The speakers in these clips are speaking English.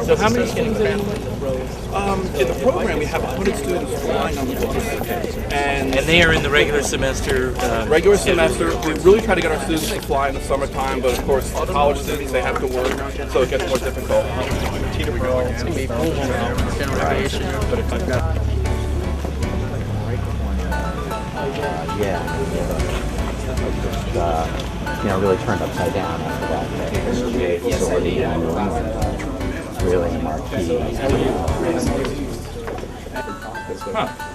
So how many students are in the program? We have 100 students flying on the bus, and they are in the regular semester. Regular semester. We really try to get our students to fly in the summertime, but of course, college students, they have to work, so it gets more difficult. It's gonna be cool generation, but if I've got really turned upside down after that facility in New England. It's really marquee.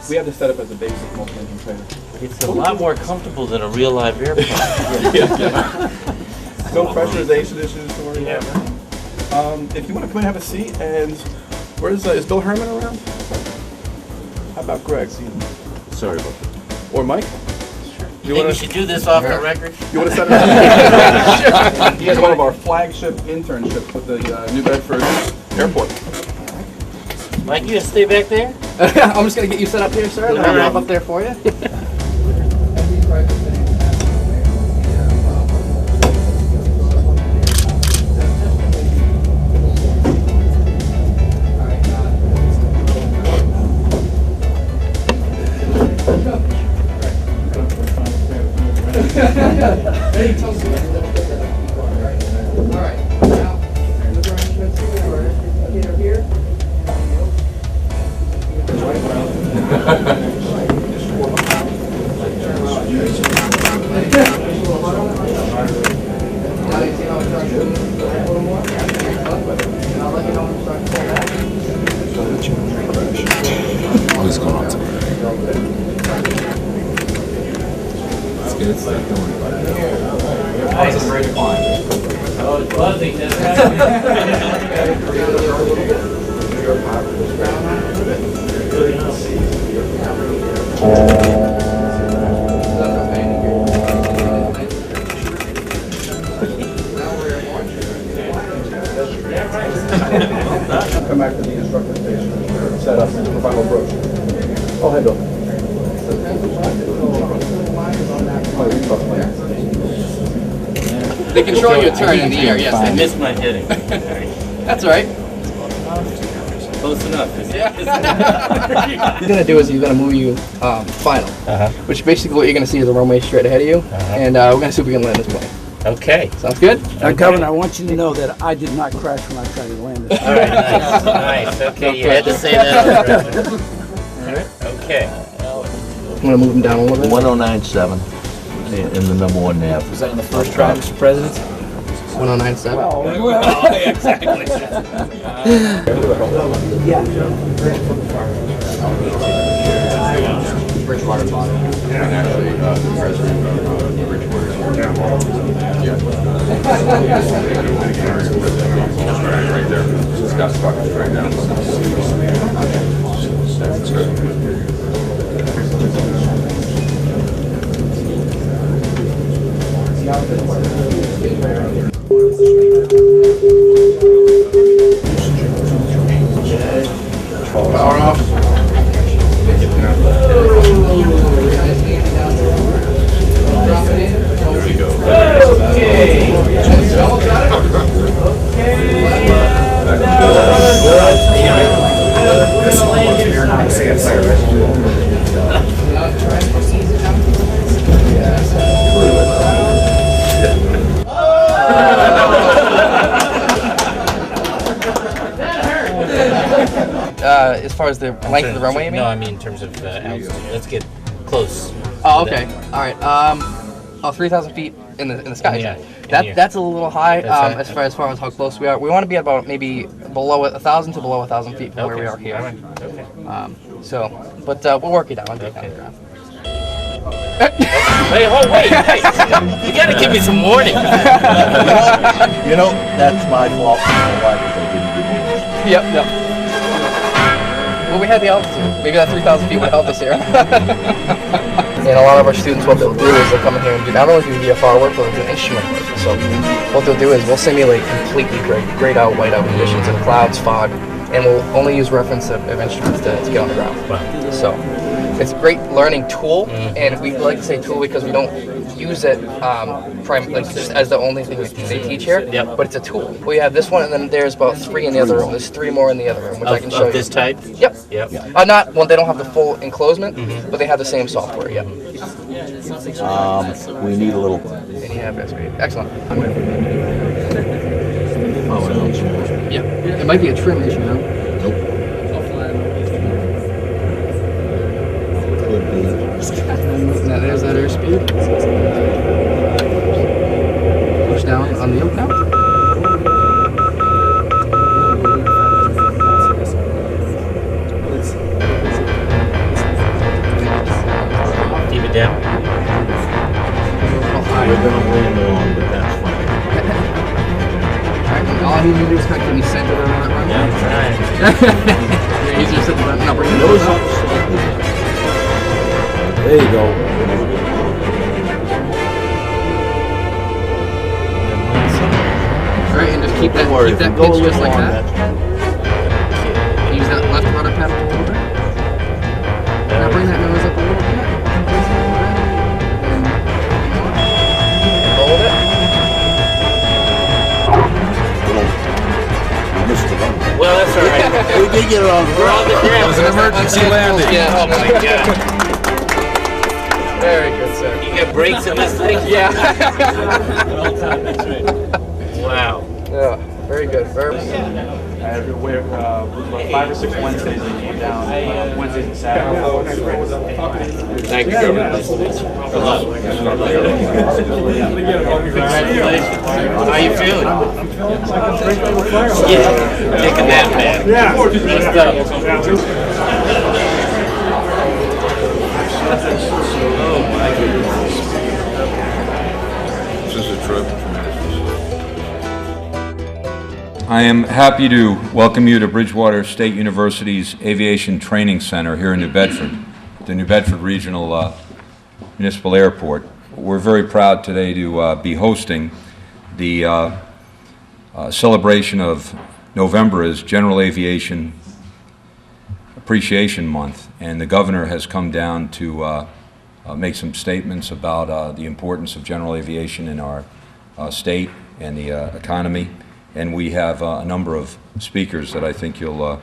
We have this set up as a basic multi-engine trainer. It's a lot more comfortable than a real live airplane. No pressurization issues to worry about. If you want to come and have a seat, and is Bill Herman around? How about Greg? Sorry about that. Or Mike? You think we should do this off the record? You want to set up? He has one of our flagship internships with the New Bedford Airport. Mike, you gonna stay back there? I'm just gonna get you set up here, sir. And I'll hop up there for you. What's going on today? It's good stuff, don't worry about it. Oh, it's a great climb. Oh, it's buzzing. Come back to the instructor station, set up for final approach. Oh, hi, Bill. They control your turn in the air, yes. I missed my heading. That's all right. Close enough. What you're gonna do is you're gonna move you final, which basically what you're gonna see is a runway straight ahead of you, and we're gonna see if we can land this plane. Okay. Sounds good? Now, Governor, I want you to know that I did not crash when I tried to land this. All right, nice, nice. Okay, you had to say that. Okay. I'm gonna move them down a little bit. 1097 in the number one nav. Was that in the first try, Mr. President? 1097. Oh, exactly. Bridgewater bottom. And actually, the president of Bridgewater. Right there. It's got buckets right now. That's good. Power off. There you go. As far far as the length of the runway, you mean? No, I mean in terms of altitude. Let's get close. Oh, to okay. that. All right. 3,000 feet in the sky. Yeah, That's a little high. That's high. As far as how close we are. We want to be about maybe below 1,000 to below 1,000 feet from where we are here. All right. Okay. We'll work it out. I'll take down the graph. Wait, you gotta give me some warning. You know, that's my fault. Why? Because I didn't give you. Yep. Well, we had the altitude. Maybe that 3,000 feet would help us here. And a lot of our students, what they'll do is they'll come in here and do not only do VFR work, but they'll do instrument work. So what they'll do is we'll simulate completely grayed out, white out conditions in clouds, fog, and we'll only use reference of instruments to get on the ground. Wow. So it's a great learning tool, and we like to say tool because we don't use it just as the only thing they teach here. Yep. But it's a tool. We have this one, and then there's about 3 in the other room. There's 3 more in the other room, which I can show you. Of this type? Yep. Yep. Not well, they don't have the full enclosement, but they have the same software. Yep. We need a little. And you have that's great. Excellent. Yep. It might be a trim issue, though. Could be. Now there's that airspeed. Push down on the yoke now. Keep it down. We're gonna land along, but that's fine. Alright, all I need to do is kind of get me centered around that run. Yeah, right. Yeah, easier said than done. Not bringing Nose those up up. slightly. There you go. Alright, and just keep that, Don't worry, keep if that we go a pitch just little like long, that. Use that left rudder pedal a little bit. Now bring that nose up a little bit. And hold it. We missed the run. Well, that's all right. We did get it on. We're on the ground. It was an emergency landing. Yeah. Oh my God. Very good, sir. You got brakes in this thing? Yeah. Wow. Yeah. Very good. Very I had to wear about 5 or 6 Wednesdays and came down Wednesdays and Saturdays. Thank you, Governor. Congratulations. How you feeling? Yeah. Take a nap, man. Rest up. Oh my goodness. This is a trip. I am happy to welcome you to Bridgewater State University's Aviation Training Center here in New Bedford, the New Bedford Regional Municipal Airport. We're very proud today to be hosting the celebration of November as General Aviation Appreciation Month, and the governor has come down to make some statements about the importance of general aviation in our state and the economy. And we have a number of speakers that I think you'll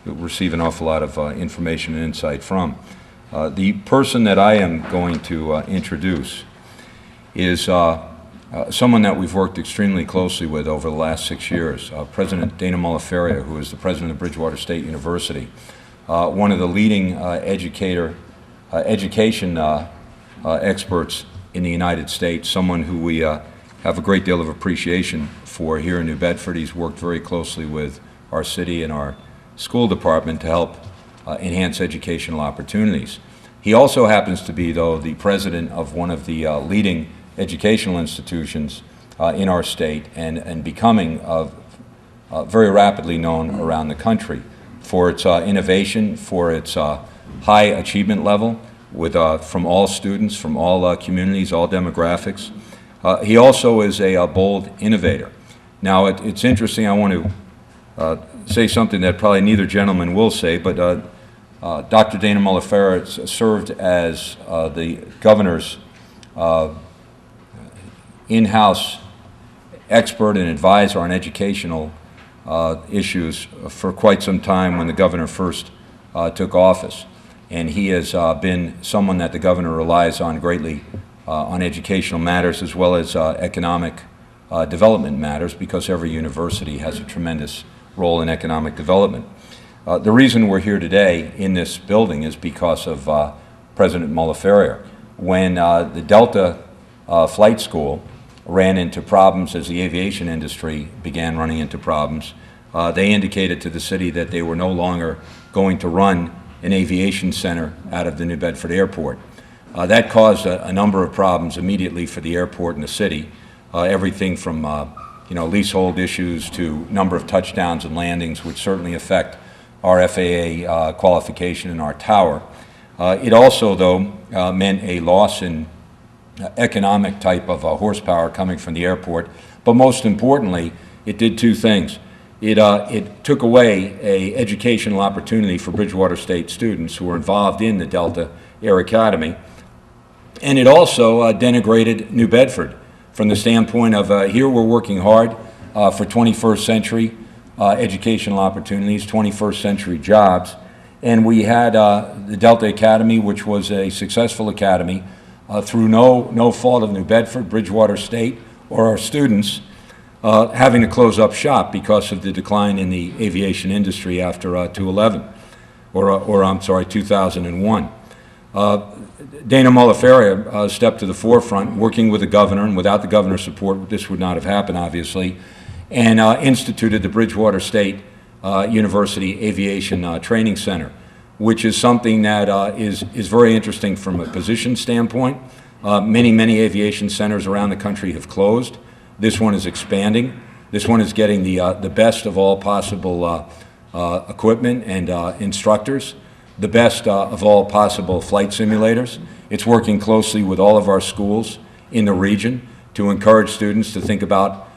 receive an awful lot of information and insight from. The person that I am going to introduce is someone that we've worked extremely closely with over the last 6 years, President Dana Mulliferia, who is the president of Bridgewater State University, one of the leading education experts in the United States, someone who we have a great deal of appreciation for here in New Bedford. He's worked very closely with our city and our school department to help enhance educational opportunities. He also happens to be, though, the president of one of the leading educational institutions in our state and becoming very rapidly known around the country for its innovation, for its high achievement level from all students, from all communities, all demographics. He also is a bold innovator. Now, it's interesting, I want to say something that probably neither gentleman will say, but Dr. Dana Mulliferia served as the governor's in-house expert and advisor on educational issues for quite some time when the governor first took office. And he has been someone that the governor relies on greatly on educational matters as well as economic development matters, because every university has a tremendous role in economic development. The reason we're here today in this building is because of President Mullaferrier. When the Delta Flight School ran into problems as the aviation industry began running into problems, they indicated to the city that they were no longer going to run an aviation center out of the New Bedford airport. That caused a number of problems immediately for the airport and the city, everything from leasehold issues to number of touchdowns and landings, which certainly affect our FAA qualification in our tower. It also, though, meant a loss in economic type of horsepower coming from the airport, but most importantly, it did two things. It took away an educational opportunity for Bridgewater State students who were involved in the Delta Air Academy, and it also denigrated New Bedford from the standpoint of here we're working hard for 21st century educational opportunities, 21st century jobs, and we had the Delta Academy, which was a successful academy through no fault of New Bedford, Bridgewater State, or our students, having to close up shop because of the decline in the aviation industry after 2001. Dana Mullaferrier stepped to the forefront, working with the governor, and without the governor's support, this would not have happened, obviously, and instituted the Bridgewater State University Aviation Training Center, which is something that is very interesting from a position standpoint. Many aviation centers around the country have closed. This one is expanding. This one is getting the best of all possible equipment and instructors, the best of all possible flight simulators. It's working closely with all of our schools in the region to encourage students to think about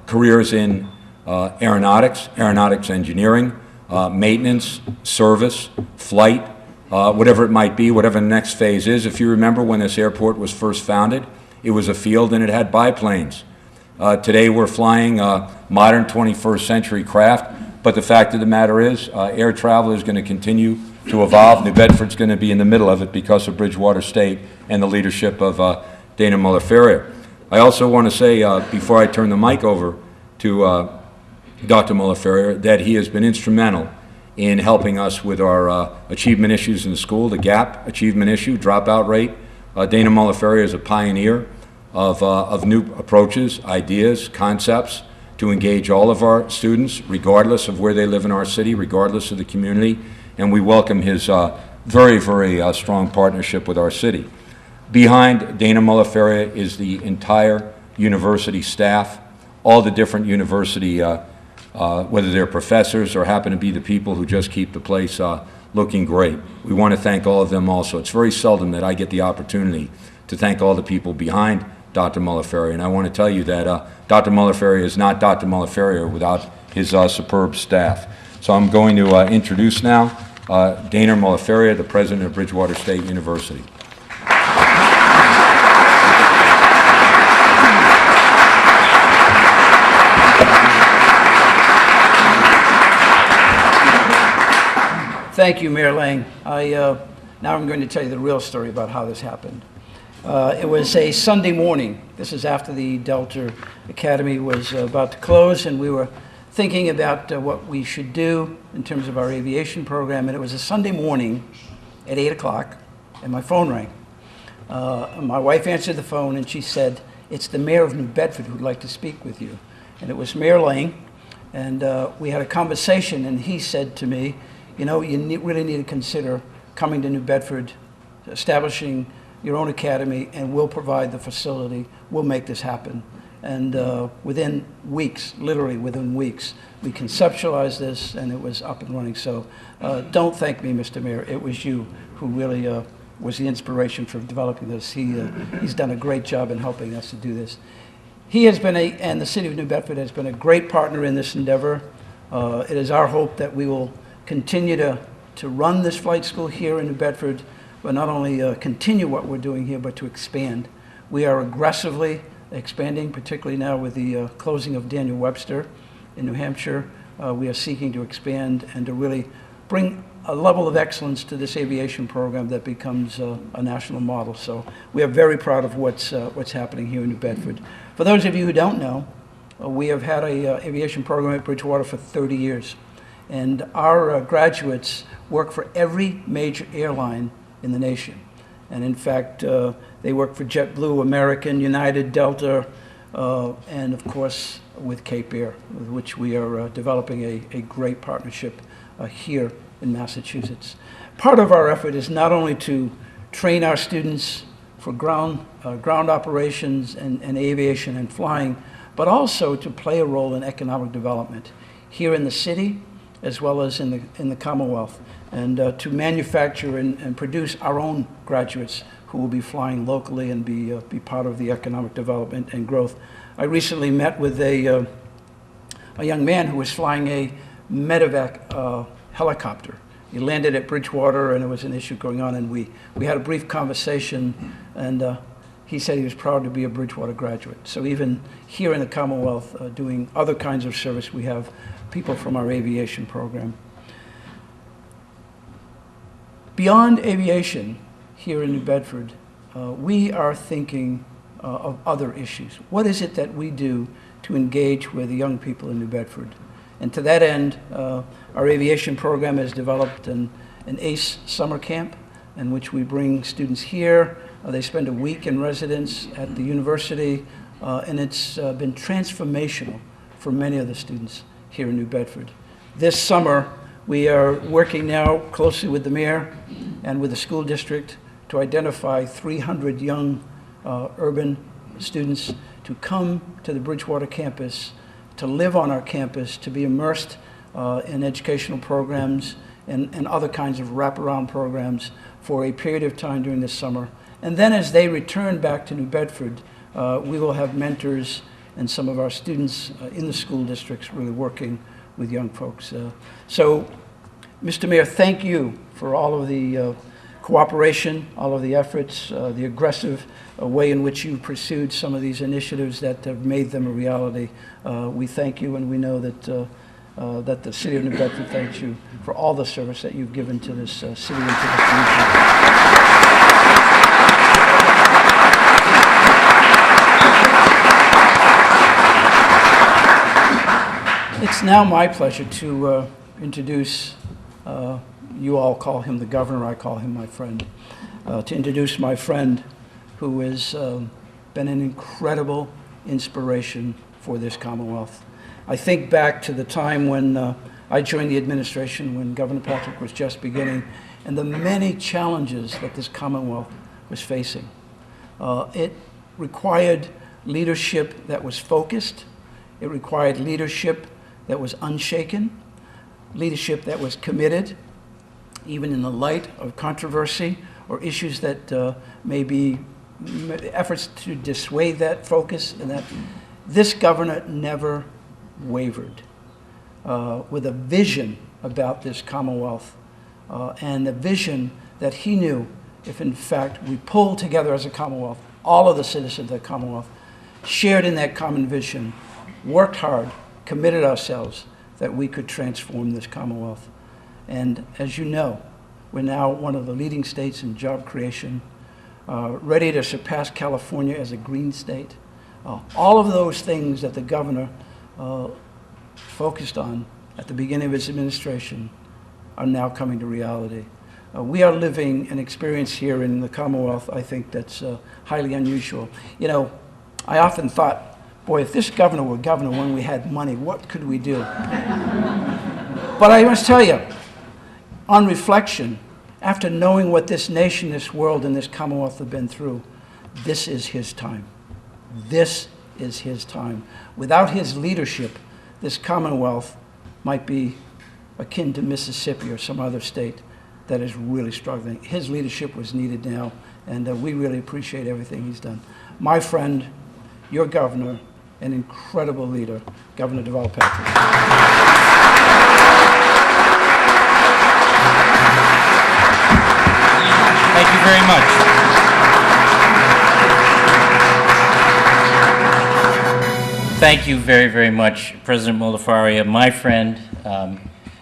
careers in aeronautics engineering, maintenance, service, flight, whatever it might be, whatever the next phase is. If you remember when this airport was first founded, it was a field and it had biplanes. Today we're flying modern 21st century craft, but the fact of the matter is air travel is going to continue to evolve. New Bedford's going to be in the middle of it because of Bridgewater State and the leadership of Dana Mullaferrier. I also want to say, before I turn the mic over to Dr. Mullaferrier, that he has been instrumental in helping us with our achievement issues in the school, the GAP achievement issue, dropout rate. Dana Mullaferrier is a pioneer of new approaches, ideas, concepts to engage all of our students, regardless of where they live in our city, regardless of the community, and we welcome his very strong partnership with our city. Behind Dana Mullaferrier is the entire university staff, all the different university, whether they're professors or happen to be the people who just keep the place looking great. We want to thank all of them also. It's very seldom that I get the opportunity to thank all the people behind Dr. Mullaferrier, and I want to tell you that Dr. Mullaferrier is not Dr. Mullaferrier without his superb staff. So I'm going to introduce now Dana Mullaferrier, the president of Bridgewater State University. Thank you, Mayor Lang. Now I'm going to tell you the real story about how this happened. It was a Sunday morning. This is after the Delta Academy was about to close, and we were thinking about what we should do in terms of our aviation program. And it was a Sunday morning at 8 o'clock, and my phone rang. My wife answered the phone, and she said, "It's the mayor of New Bedford who'd like to speak with you." And it was Mayor Lang, and we had a conversation, and he said to me, "You know, you really need to consider coming to New Bedford, establishing your own academy, and we'll provide the facility. We'll make this happen." And within weeks, literally within weeks, we conceptualized this, and it was up and running. So don't thank me, Mr. Mayor. It was you who really was the inspiration for developing this. He's done a great job in helping us to do this. He has been and the city of New Bedford has been a great partner in this endeavor. It is our hope that we will continue to run this flight school here in New Bedford, but not only continue what we're doing here, but to expand. We are aggressively expanding, particularly now with the closing of Daniel Webster in New Hampshire. We are seeking to expand and to really bring a level of excellence to this aviation program that becomes a national model. So we are very proud of what's happening here in New Bedford. For those of you who don't know, we have had an aviation program at Bridgewater for 30 years. And our graduates work for every major airline in the nation. And in fact, they work for JetBlue, American, United, Delta, and of course with Cape Air, with which we are developing a great partnership here in Massachusetts. Part of our effort is not only to train our students for ground operations and aviation and flying, but also to play a role in economic development here in the city as well as in the Commonwealth, and to manufacture and produce our own graduates who will be flying locally and be part of the economic development and growth. I recently met with a young man who was flying a medevac helicopter. He landed at Bridgewater, and there was an issue going on, and we had a brief conversation, and he said he was proud to be a Bridgewater graduate. So even here in the Commonwealth, doing other kinds of service, we have people from our aviation program. Beyond aviation, here in New Bedford, we are thinking of other issues. What is it that we do to engage with the young people in New Bedford? And to that end, our aviation program has developed an ACE summer camp in which we bring students here. They spend a week in residence at the university, and it's been transformational for many of the students here in New Bedford. This summer, we are working now closely with the mayor and with the school district to identify 300 young urban students to come to the Bridgewater campus, to live on our campus, to be immersed in educational programs and other kinds of wraparound programs for a period of time during this summer. And then as they return back to New Bedford, we will have mentors and some of our students in the school districts really working with young folks. So, Mr. Mayor, thank you for all of the cooperation, all of the efforts, the aggressive way in which you pursued some of these initiatives that have made them a reality. We thank you, and we know that that the City of New Bedford thanks you for all the service that you've given to this city and to the community. It's now my pleasure to introduce, you all call him the governor, I call him my friend, to introduce my friend who has been an incredible inspiration for this Commonwealth. I think back to the time when I joined the administration, when Governor Patrick was just beginning, and the many challenges that this Commonwealth was facing. It required leadership that was focused. It required leadership that was unshaken, leadership that was committed, even in the light of controversy or issues that may be efforts to dissuade that focus, and that this governor never wavered with a vision about this Commonwealth and a vision that he knew if in fact we pulled together as a Commonwealth, all of the citizens of the Commonwealth, shared in that common vision, worked hard, committed ourselves, that we could transform this Commonwealth. And as you know, we're now one of the leading states in job creation, ready to surpass California as a green state. All of those things that the governor focused on at the beginning of his administration are now coming to reality. We are living an experience here in the Commonwealth, I think, that's highly unusual. You know, I often thought, boy, if this governor were governor when we had money, what could we do? But I must tell you, on reflection, after knowing what this nation, this world, and this Commonwealth have been through, this is his time. This is his time. Without his leadership, this Commonwealth might be akin to Mississippi or some other state that is really struggling. His leadership was needed now, and we really appreciate everything he's done. My friend, your governor, an incredible leader, Governor Deval. Thank you very much. Thank you very, very much, President Moldafaria, my friend,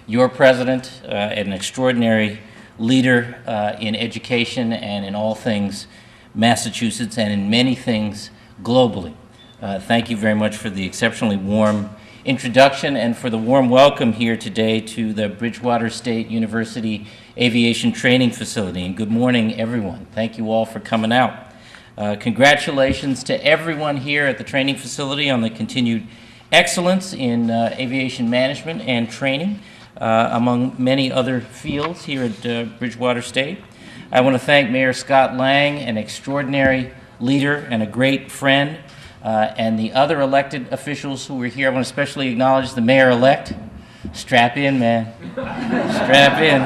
your president, an extraordinary leader in education and in all things Massachusetts and in many things globally. Thank you very much for the exceptionally warm introduction and for the warm welcome here today to the Bridgewater State University Aviation Training Facility. And good morning, everyone. Thank you all for coming out. Congratulations to everyone here at the training facility on the continued excellence in aviation management and training, among many other fields here at Bridgewater State. I want to thank Mayor Scott Lang, an extraordinary leader and a great friend, and the other elected officials who were here. I want to especially acknowledge the mayor-elect. Strap in, man. Strap in.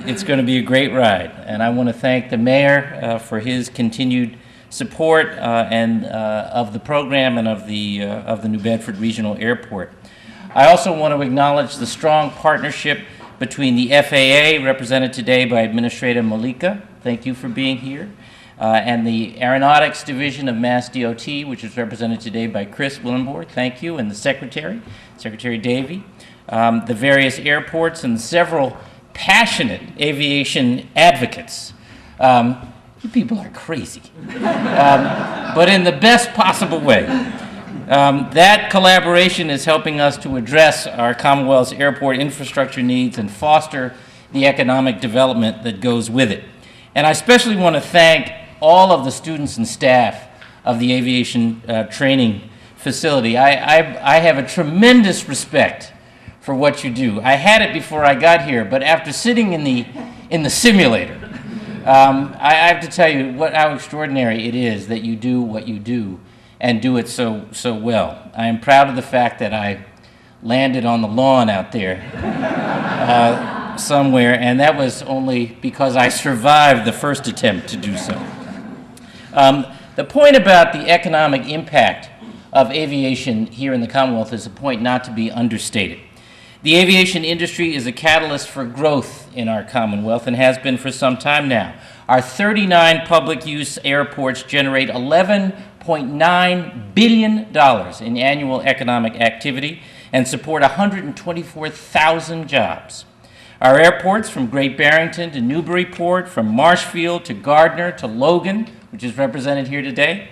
It's going to be a great ride. And I want to thank the mayor for his continued support of the program and of the New Bedford Regional Airport. I also want to acknowledge the strong partnership between the FAA, represented today by Administrator Malika. Thank you for being here. And the Aeronautics Division of Mass DOT, which is represented today by Chris Willenborg. Thank you. And the Secretary, Secretary Davey. The various airports and several passionate aviation advocates. You people are crazy, but in the best possible way. That collaboration is helping us to address our Commonwealth's airport infrastructure needs and foster the economic development that goes with it. And I especially want to thank all of the students and staff of the aviation training facility. I have a tremendous respect for what you do. I had it before I got here, but after sitting in the simulator, I have to tell you how extraordinary it is that you do what you do and do it so well. I am proud of the fact that I landed on the lawn out there somewhere, and that was only because I survived the first attempt to do so. The point about the economic impact of aviation here in the Commonwealth is a point not to be understated. The aviation industry is a catalyst for growth in our Commonwealth and has been for some time now. Our 39 public use airports generate $11.9 billion in annual economic activity and support 124,000 jobs. Our airports, from Great Barrington to Newburyport, from Marshfield to Gardner to Logan, which is represented here today,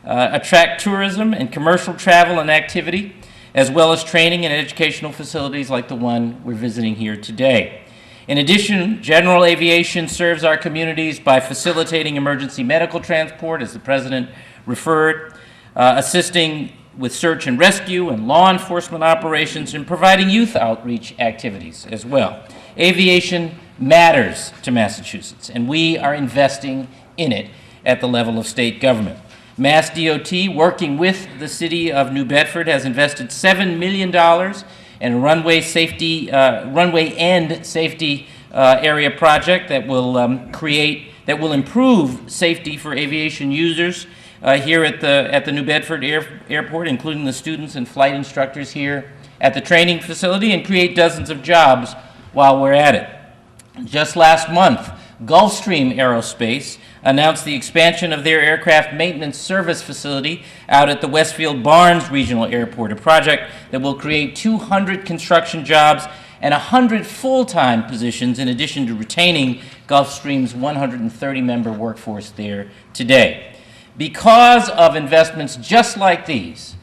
attract tourism and commercial travel and activity, as well as training and educational facilities like the one we're visiting here today. In addition, general aviation serves our communities by facilitating emergency medical transport, as the President referred, assisting with search and rescue and law enforcement operations, and providing youth outreach activities as well. Aviation matters to Massachusetts, and we are investing in it at the level of state government. Mass DOT, working with the city of New Bedford, has invested $7 million in a runway end safety area project that will improve safety for aviation users here at the New Bedford Airport, including the students and flight instructors here at the training facility, and create dozens of jobs while we're at it. Just last month, Gulfstream Aerospace announced the expansion of their aircraft maintenance service facility out at the Westfield Barnes Regional Airport, a project that will create 200 construction jobs and 100 full-time positions, in addition to retaining Gulfstream's 130-member workforce there today. Because of investments just like these,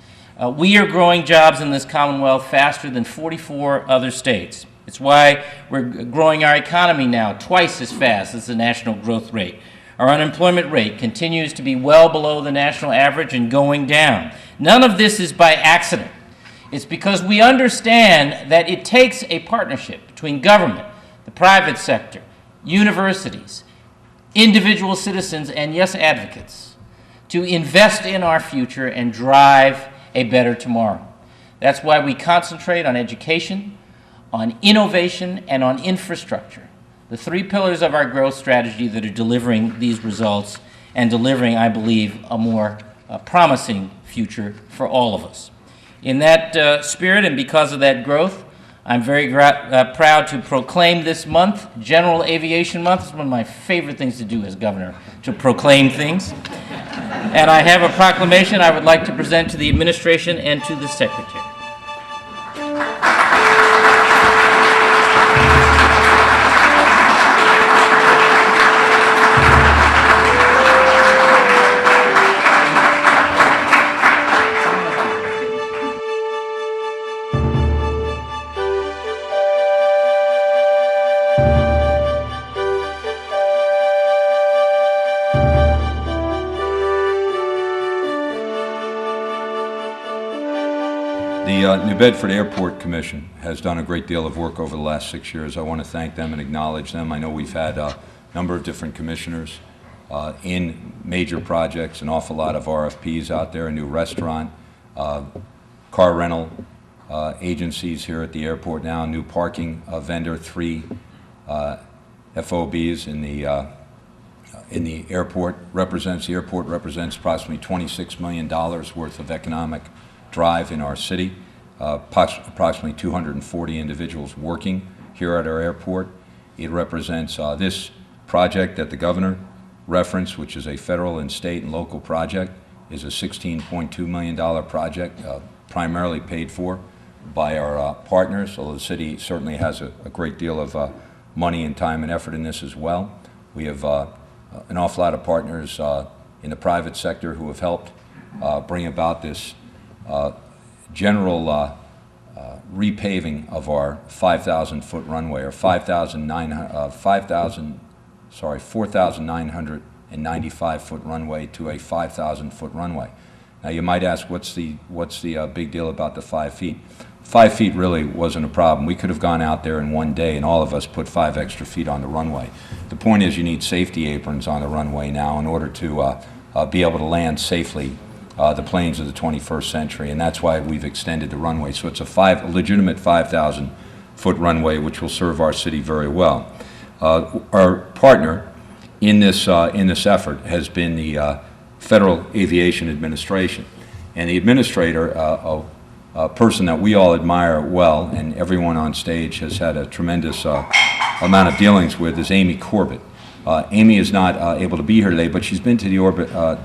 we are growing jobs in this Commonwealth faster than 44 other states. It's why we're growing our economy now twice as fast as the national growth rate. Our unemployment rate continues to be well below the national average and going down. None of this is by accident. It's because we understand that it takes a partnership between government, the private sector, universities, individual citizens, and yes, advocates, to invest in our future and drive a better tomorrow. That's why we concentrate on education, on innovation, and on infrastructure, the three pillars of our growth strategy that are delivering these results and delivering, I believe, a more promising future for all of us. In that spirit, and because of that growth, I'm very proud to proclaim this month General Aviation Month. It's one of my favorite things to do as governor, to proclaim things. And I have a proclamation I would like to present to the administration and to the secretary. The New Bedford Airport Commission has done a great deal of work over the last 6 years. I want to thank them and acknowledge them. I know we've had a number of different commissioners in major projects, an awful lot of RFPs out there, a new restaurant, car rental agencies here at the airport now, a new parking vendor, 3 FOBs in the airport. The airport represents approximately $26 million worth of economic drive in our city, approximately 240 individuals working here at our airport. It represents this project that the governor referenced, which is a federal and state and local project, is a $16.2 million project, primarily paid for by our partners, although the city certainly has a great deal of money and time and effort in this as well. We have an awful lot of partners in the private sector who have helped bring about this general repaving of our 5,000-foot runway, or 4,995-foot runway to a 5,000-foot runway. Now you might ask, what's the big deal about the 5 feet? 5 feet really wasn't a problem. We could have gone out there in one day and all of us put 5 extra feet on the runway. The point is you need safety aprons on the runway now in order to be able to land safely the planes of the 21st century, and that's why we've extended the runway. So it's a legitimate 5,000-foot runway, which will serve our city very well. Our partner in this effort has been the Federal Aviation Administration, and the administrator, a person that we all admire well, and everyone on stage has had a tremendous amount of dealings with, is Amy Corbett. Amy is not able to be here today, but she's been to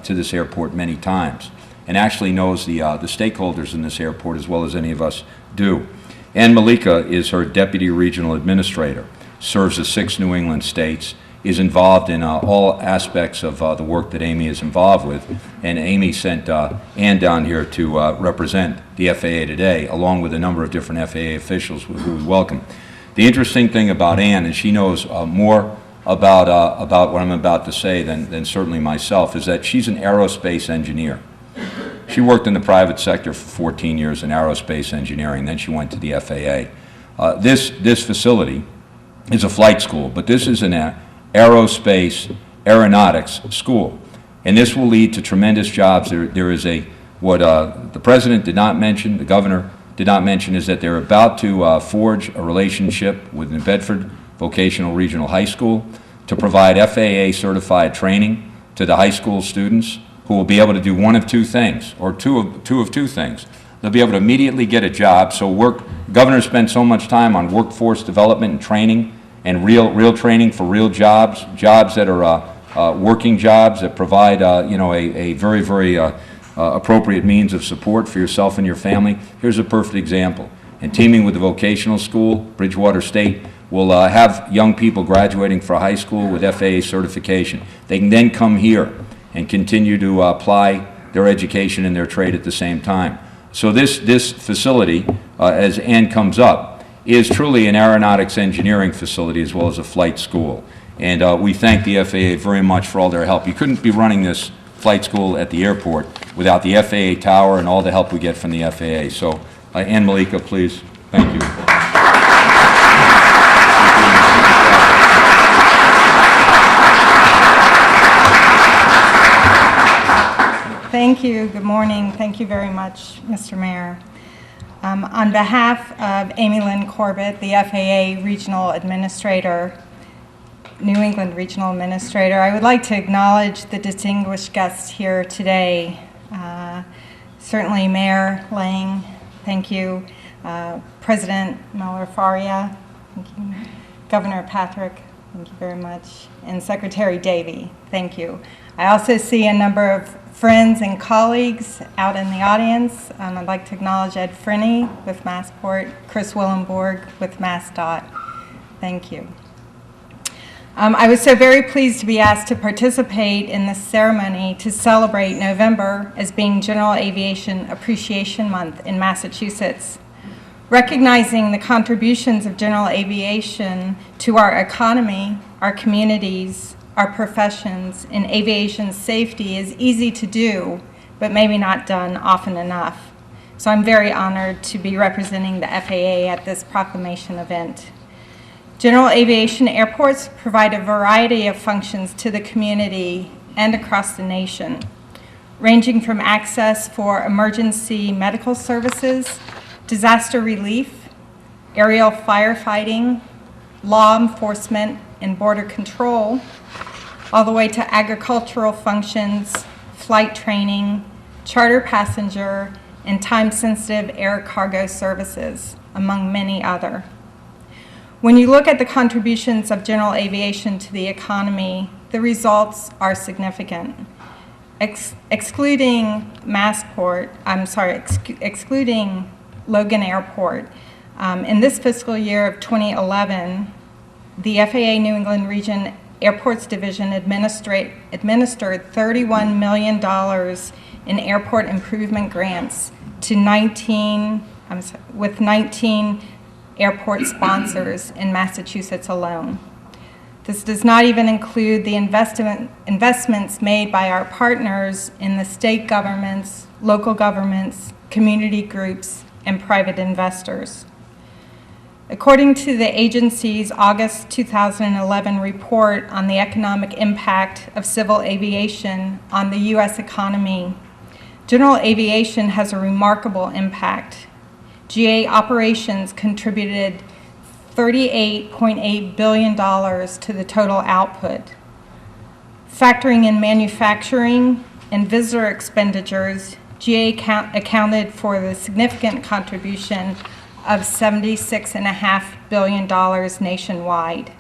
this airport many times, and actually knows the stakeholders in this airport as well as any of us do. Ann Malika is her deputy regional administrator, serves the 6 New England states, is involved in all aspects of the work that Amy is involved with, and Amy sent Ann down here to represent the FAA today, along with a number of different FAA officials who we welcome. The interesting thing about Ann, and she knows more about what I'm about to say than certainly myself, is that she's an aerospace engineer. She worked in the private sector for 14 years in aerospace engineering, then she went to the FAA. This facility is a flight school, but this is an aerospace aeronautics school, and this will lead to tremendous jobs. There is what the president did not mention, the governor did not mention, is that they're about to forge a relationship with New Bedford Vocational Regional High School to provide FAA certified training to the high school students who will be able to do one of 2 things, or two of 2 things. They'll be able to immediately get a job. So governors spend so much time on workforce development and training, and real training for real jobs that are working jobs that provide a very appropriate means of support for yourself and your family. Here's a perfect example. And teaming with the vocational school, Bridgewater State will have young people graduating from high school with FAA certification. They can then come here and continue to apply their education and their trade at the same time. So this facility, as Ann comes up, is truly an aeronautics engineering facility as well as a flight school. And we thank the FAA very much for all their help. You couldn't be running this flight school at the airport without the FAA tower and all the help we get from the FAA. So Ann Malika, please. Thank you. Thank you. Good morning. Thank you very much, Mr. Mayor. On behalf of Amy Lynn Corbett, the FAA Regional Administrator, New England Regional Administrator, I would like to acknowledge the distinguished guests here today. Certainly Mayor Lang, thank you. President Miller-Faria, thank you. Governor Patrick, thank you very much. And Secretary Davey, thank you. I also see a number of friends and colleagues out in the audience. I'd like to acknowledge Ed Frinney with Massport, Chris Willenborg with MassDOT. Thank you. I was so very pleased to be asked to participate in this ceremony to celebrate November as being General Aviation Appreciation Month in Massachusetts. Recognizing the contributions of general aviation to our economy, our communities, our professions, and aviation safety is easy to do, but maybe not done often enough. So I'm very honored to be representing the FAA at this proclamation event. General aviation airports provide a variety of functions to the community and across the nation, ranging from access for emergency medical services, disaster relief, aerial firefighting, law enforcement and border control, all the way to agricultural functions, flight training, charter passenger, and time-sensitive air cargo services, among many other. When you look at the contributions of general aviation to the economy, the results are significant. Excluding excluding Logan Airport, in this fiscal year of 2011, the FAA New England Region Airports Division administered $31 million in airport improvement grants to 19 airport sponsors in Massachusetts alone. This does not even include the investments made by our partners in the state governments, local governments, community groups, and private investors. According to the agency's August 2011 report on the economic impact of civil aviation on the U.S. economy, general aviation has a remarkable impact. GA operations contributed $38.8 billion to the total output. Factoring in manufacturing and visitor expenditures, GA accounted for the significant contribution of $76.5 billion nationwide.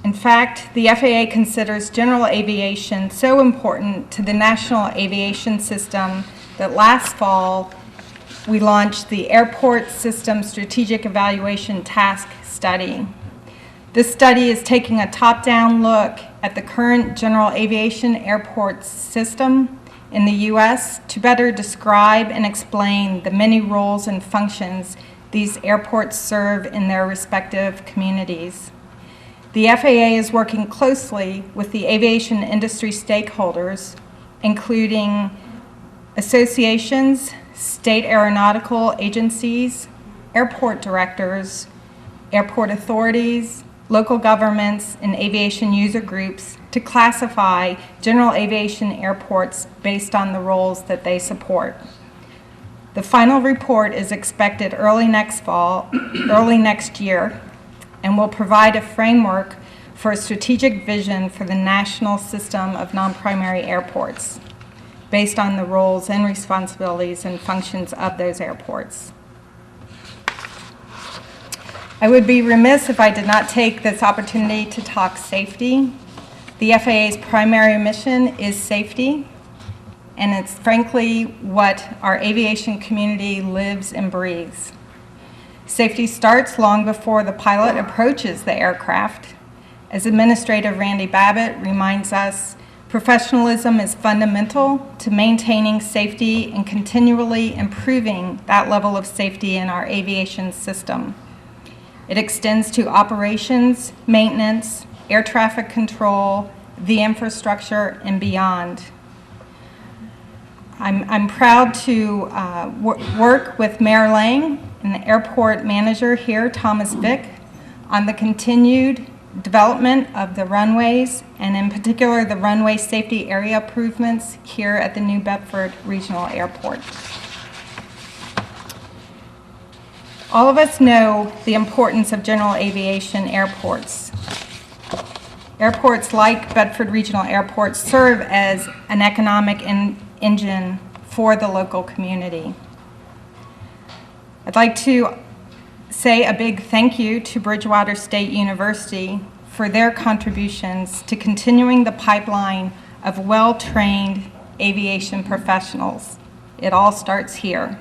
In fact, the FAA considers general aviation so important to the national aviation system that last fall we launched the Airport System Strategic Evaluation Task Study. This study is taking a top-down look at the current general aviation airport system in the U.S. to better describe and explain the many roles and functions these airports serve in their respective communities. The FAA is working closely with the aviation industry stakeholders, including associations, state aeronautical agencies, airport directors, airport authorities, local governments, and aviation user groups to classify general aviation airports based on the roles that they support. The final report is expected early next year, and will provide a framework for a strategic vision for the national system of non-primary airports based on the roles and responsibilities and functions of those airports. I would be remiss if I did not take this opportunity to talk safety. The FAA's primary mission is safety, and it's frankly what our aviation community lives and breathes. Safety starts long before the pilot approaches the aircraft. As Administrator Randy Babbitt reminds us, professionalism is fundamental to maintaining safety and continually improving that level of safety in our aviation system. It extends to operations, maintenance, air traffic control, the infrastructure, and beyond. I'm proud to work with Mayor Lang and the airport manager here, Thomas Vick, on the continued development of the runways, and in particular the runway safety area improvements here at the New Bedford Regional Airport. All of us know the importance of general aviation airports. Airports like Bedford Regional Airport serve as an economic engine for the local community. I'd like to say a big thank you to Bridgewater State University for their contributions to continuing the pipeline of well-trained aviation professionals. It all starts here.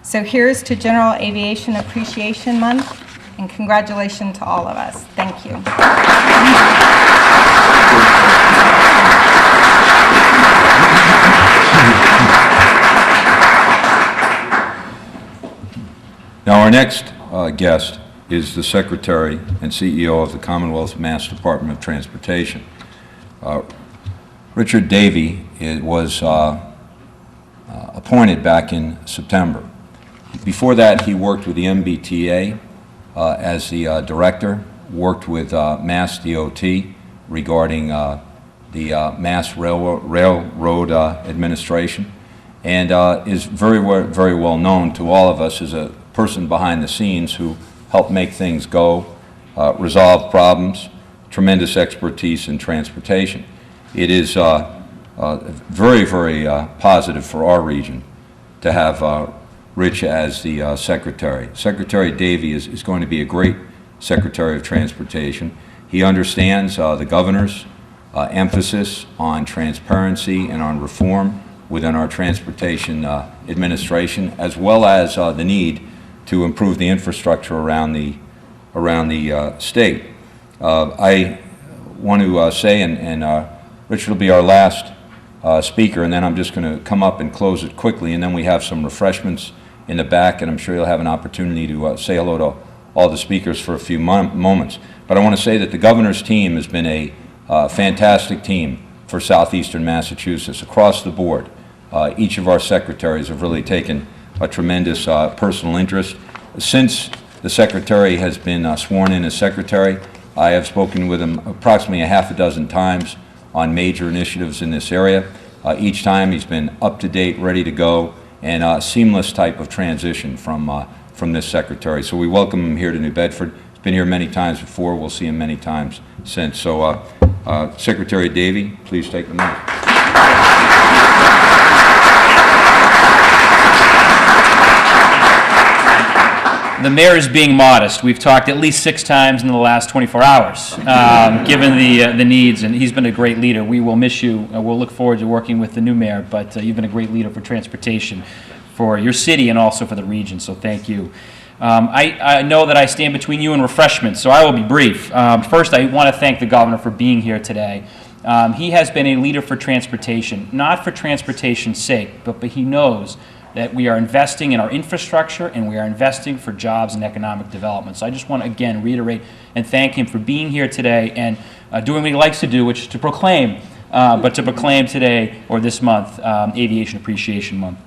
So here's to General Aviation Appreciation Month, and congratulations to all of us. Thank you. Now, our next guest is the Secretary and CEO of the Commonwealth of Mass Department of Transportation. Richard Davey was appointed back in September. Before that, he worked with the MBTA as the director, worked with Mass DOT regarding the Mass Railroad Administration, and is very well known to all of us as a person behind the scenes who helped make things go, resolve problems, tremendous expertise in transportation. It is very positive for our region to have Rich as the secretary. Secretary Davey is going to be a great Secretary of Transportation. He understands the governor's emphasis on transparency and on reform within our transportation administration, as well as the need to improve the infrastructure around the state. I want to say, and Richard will be our last speaker, and then I'm just going to come up and close it quickly, and then we have some refreshments in the back, and I'm sure you'll have an opportunity to say hello to all the speakers for a few moments. But I want to say that the governor's team has been a fantastic team for southeastern Massachusetts across the board. Each of our secretaries have really taken a tremendous personal interest. Since the secretary has been sworn in as secretary, I have spoken with him approximately a half a dozen times on major initiatives in this area. Each time he's been up to date, ready to go, and a seamless type of transition from this secretary. So we welcome him here to New Bedford. He's been here many times before. We'll see him many times since. So Secretary Davey, please take the mic. The mayor is being modest. We've talked at least 6 times in the last 24 hours, given the needs, and he's been a great leader. We will miss you. We'll look forward to working with the new mayor, but you've been a great leader for transportation, for your city, and also for the region, so thank you. I know that I stand between you and refreshments, so I will be brief. First, I want to thank the governor for being here today. He has been a leader for transportation, not for transportation's sake, but he knows that we are investing in our infrastructure and we are investing for jobs and economic development. So I just want to again reiterate and thank him for being here today and doing what he likes to do, which is to proclaim, today or this month, Aviation Appreciation Month.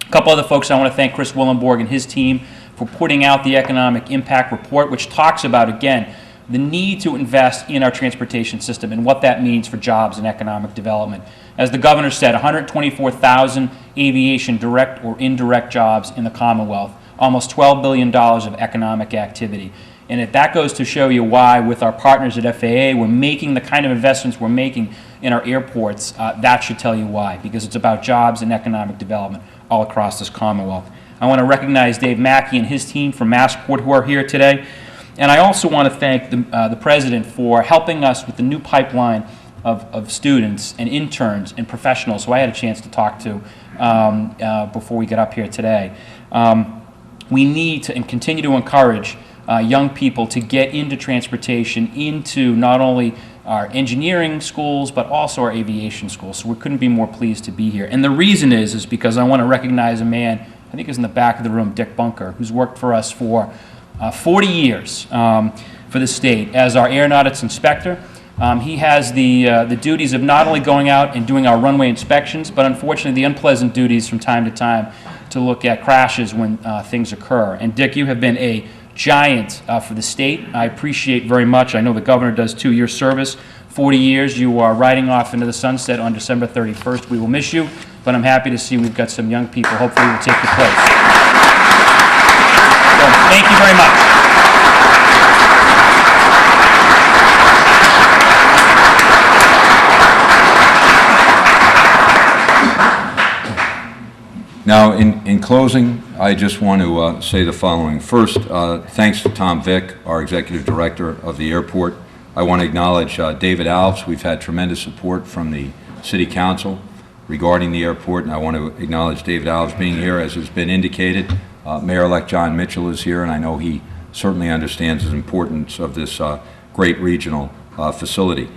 A couple other folks I want to thank, Chris Willenborg and his team, for putting out the Economic Impact Report, which talks about, again, the need to invest in our transportation system and what that means for jobs and economic development. As the governor said, 124,000 aviation direct or indirect jobs in the Commonwealth, almost $12 billion of economic activity. And that goes to show you why, with our partners at FAA, we're making the kind of investments we're making in our airports. That should tell you why, because it's about jobs and economic development all across this Commonwealth. I want to recognize Dave Mackey and his team from Massport who are here today. And I also want to thank the President for helping us with the new pipeline of students and interns and professionals who I had a chance to talk to before we get up here today. We need to and continue to encourage young people to get into transportation, into not only our engineering schools, but also our aviation schools. So we couldn't be more pleased to be here. And the reason is because I want to recognize a man, I think is in the back of the room, Dick Bunker, who's worked for us for 40 years for the state as our aeronautics inspector. He has the duties of not only going out and doing our runway inspections, but unfortunately the unpleasant duties from time to time to look at crashes when things occur. And Dick, you have been a giant for the state. I appreciate very much. I know the governor does too, your service. 40 years, you are riding off into the sunset on December 31st. We will miss you, but I'm happy to see we've got some young people hopefully will take your place. So, thank you very much. Now, in closing, I just want to say the following. First, thanks to Tom Vick, our Executive Director of the airport. I want to acknowledge David Alves. We've had tremendous support from the City Council regarding the airport, and I want to acknowledge David Alves being here. As has been indicated, Mayor-elect John Mitchell is here, and I know he certainly understands the importance of this great regional facility.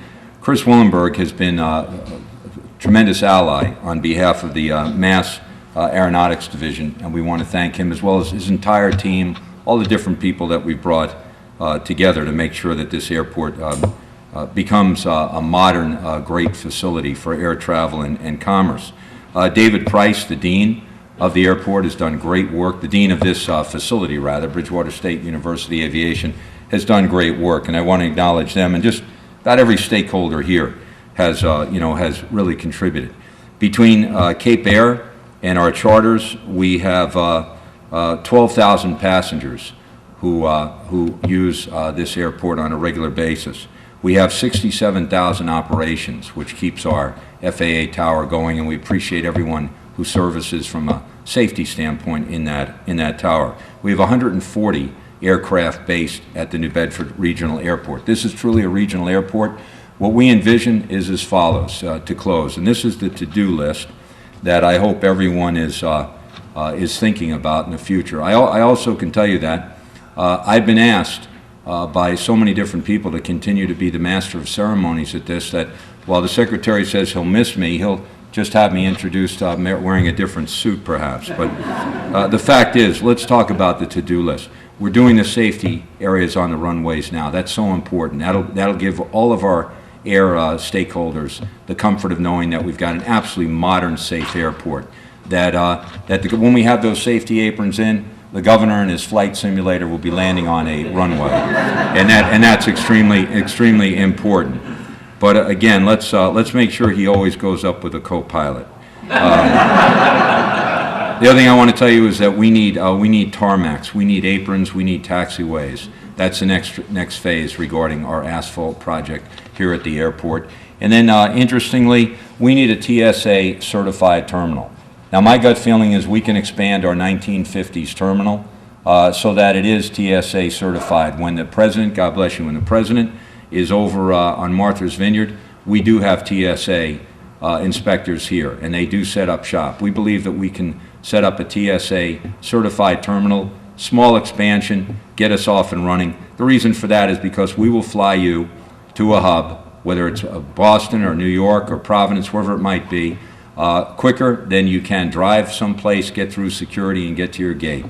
Chris Willenborg has been a tremendous ally on behalf of the Mass Aeronautics Division, and we want to thank him as well as his entire team, all the different people that we've brought together to make sure that this airport becomes a modern, great facility for air travel and commerce. David Price, the dean of the airport, has done great work. The dean of this facility, rather, Bridgewater State University Aviation, has done great work, and I want to acknowledge them. And just about every stakeholder here has, has really contributed. Between Cape Air and our charters, we have 12,000 passengers who use this airport on a regular basis. We have 67,000 operations, which keeps our FAA tower going, and we appreciate everyone who services from a safety standpoint in that tower. We have 140 aircraft based at the New Bedford Regional Airport. This is truly a regional airport. What we envision is as follows, to close, and this is the to-do list that I hope everyone is thinking about in the future. I also can tell you that I've been asked by so many different people to continue to be the master of ceremonies at this, that while the secretary says he'll miss me, he'll just have me introduced wearing a different suit perhaps. But the fact is, let's talk about the to-do list. We're doing the safety areas on the runways now. That's so important. That'll give all of our air stakeholders the comfort of knowing that we've got an absolutely modern, safe airport. When we have those safety aprons in, the governor in his flight simulator will be landing on a runway, and that's extremely important. But again, let's make sure he always goes up with a co-pilot. The other thing I want to tell you is that we need tarmacs, we need aprons, we need taxiways. That's the next phase regarding our asphalt project here at the airport. And then, interestingly, we need a TSA certified terminal. Now, my gut feeling is we can expand our 1950s terminal so that it is TSA certified. When the president, God bless you, when the president is over on Martha's Vineyard, we do have TSA inspectors here, and they do set up shop. We believe that we can set up a TSA certified terminal, small expansion, get us off and running. The reason for that is because we will fly you to a hub, whether it's Boston or New York or Providence, wherever it might be, quicker than you can drive someplace, get through security, and get to your gate.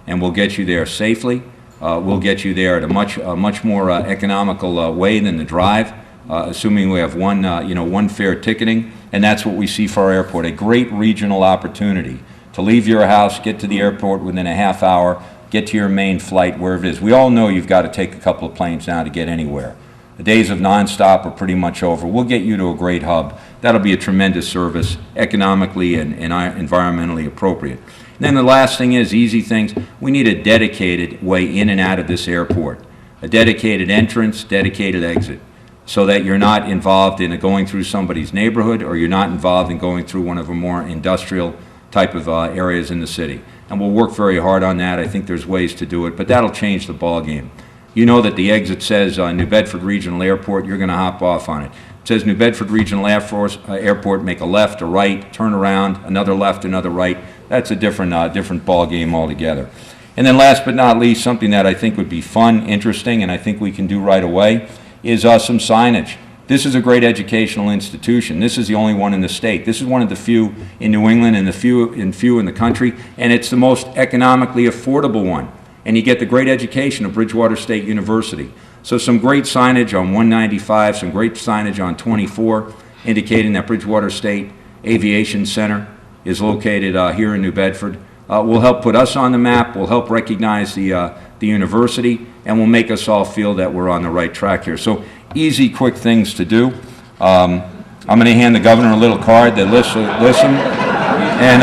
And we'll get you there safely. We'll get you there at a much more economical way than the drive, assuming we have one fare ticketing, and that's what we see for our airport, a great regional opportunity to leave your house, get to the airport within a half hour, get to your main flight, wherever it is. We all know you've got to take a couple of planes now to get anywhere. The days of nonstop are pretty much over. We'll get you to a great hub. That'll be a tremendous service, economically and environmentally appropriate. And then the last thing is easy things. We need a dedicated way in and out of this airport, a dedicated entrance, dedicated exit, so that you're not involved in going through somebody's neighborhood, or you're not involved in going through one of the more industrial type of areas in the city. And we'll work very hard on that. I think there's ways to do it, but that'll change the ballgame. You know that the exit says New Bedford Regional Airport, you're going to hop off on it. It says New Bedford Regional Airport, make a left, a right, turn around, another left, another right. That's a different ball game altogether. And then last but not least, something that I think would be fun, interesting, and I think we can do right away is some signage. This is a great educational institution. This is the only one in the state. This is one of the few in New England and the few in the country, and it's the most economically affordable one. And you get the great education of Bridgewater State University. So some great signage on 195, some great signage on 24, indicating that Bridgewater State Aviation Center is located here in New Bedford. Will help put us on the map, will help recognize the university, and will make us all feel that we're on the right track here. So easy, quick things to do. I'm going to hand the governor a little card that lists them, and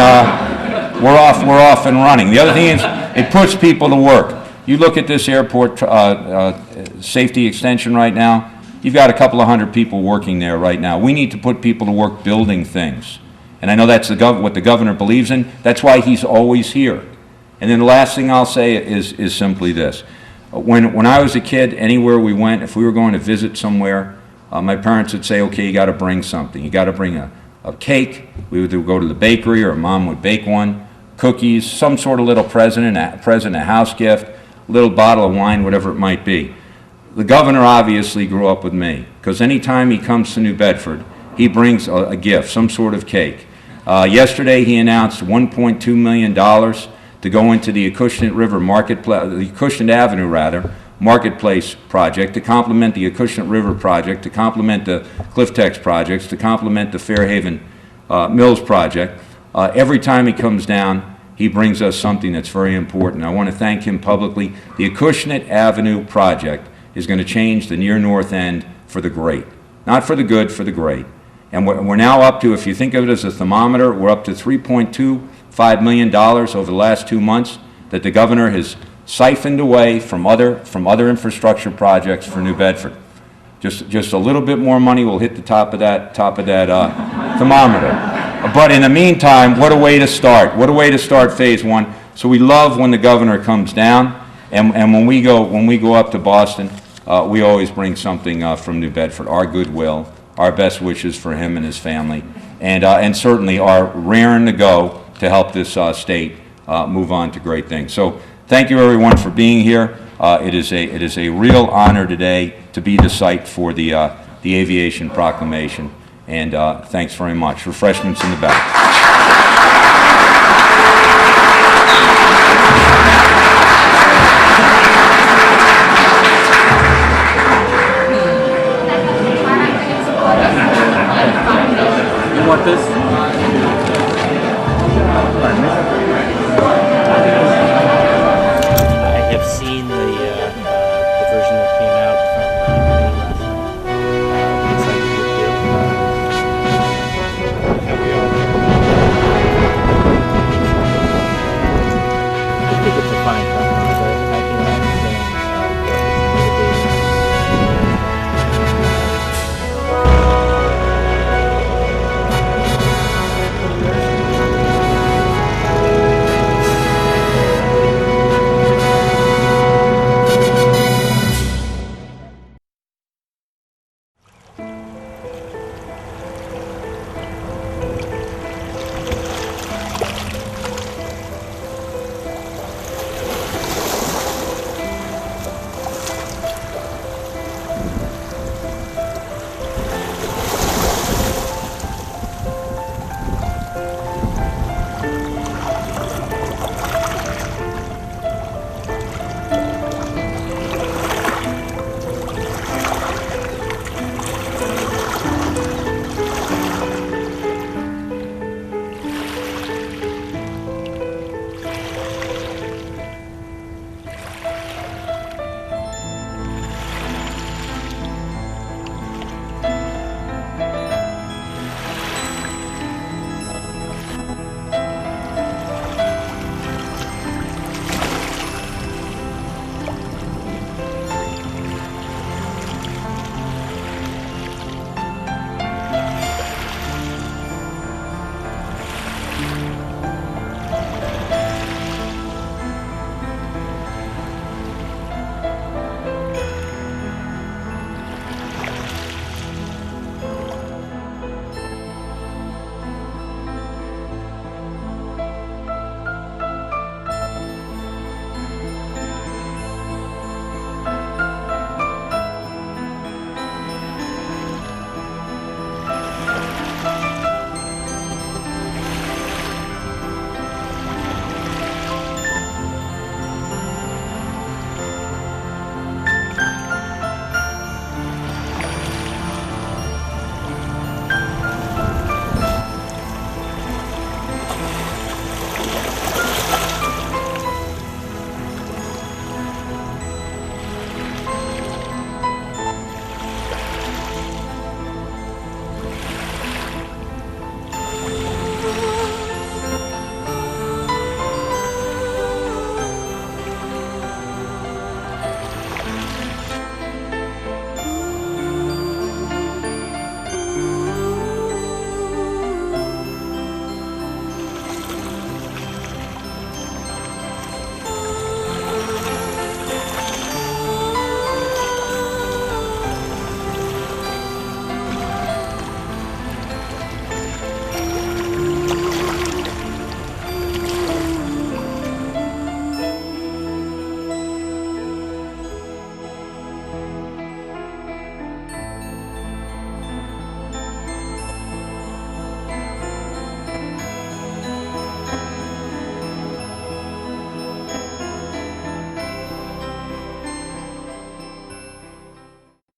we're off and running. The other thing is, it puts people to work. You look at this airport safety extension right now, you've got a couple of hundred people working there right now. We need to put people to work building things. And I know that's what the governor believes in. That's why he's always here. And then the last thing I'll say is simply this. When I was a kid, anywhere we went, if we were going to visit somewhere, my parents would say, okay, you got to bring something. You got to bring a cake. We would go to the bakery, or mom would bake one, cookies, some sort of little present, a house gift, a little bottle of wine, whatever it might be. The governor obviously grew up with me, because anytime he comes to New Bedford, he brings a gift, some sort of cake. Yesterday he announced $1.2 million to go into the Acushnet River Marketplace, the Acushnet Avenue rather, Marketplace project, to complement the Acushnet River project, to complement the Cliff Tex projects, to complement the Fairhaven Mills project. Every time he comes down, he brings us something that's very important. I want to thank him publicly. The Acushnet Avenue project is going to change the near north end for the great. Not for the good, for the great. And we're now up to, if you think of it as a thermometer, we're up to $3.25 million over the last 2 months that the governor has siphoned away from other infrastructure projects for New Bedford. Just a little bit more money will hit the top of that thermometer. But in the meantime, what a way to start. What a way to start phase one. So we love when the governor comes down, and when we go up to Boston, we always bring something from New Bedford, our goodwill, our best wishes for him and his family, and certainly our raring to go to help this state move on to great things. So thank you everyone for being here. It is a real honor today to be the site for the aviation proclamation, and thanks very much. Refreshments in the back. You want this? I have seen the version that came out from